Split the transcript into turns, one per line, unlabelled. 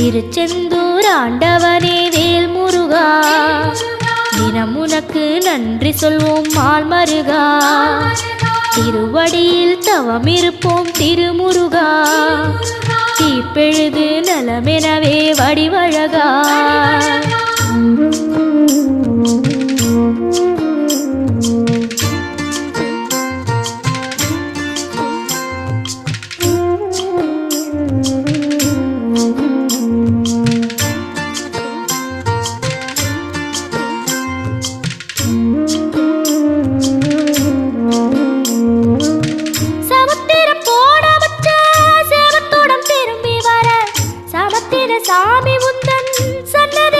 திருச்செந்தூர் ஆண்டவனே வேல் முருகா, தினம் உனக்கு நன்றி சொல்வோம் மால் மருகா. திருவடியில் தவம் இருப்போம் திருமுருகா, தீப்பெழுது நலமெனவே வடிவழகா. சாமி உந்தன் சன்னதி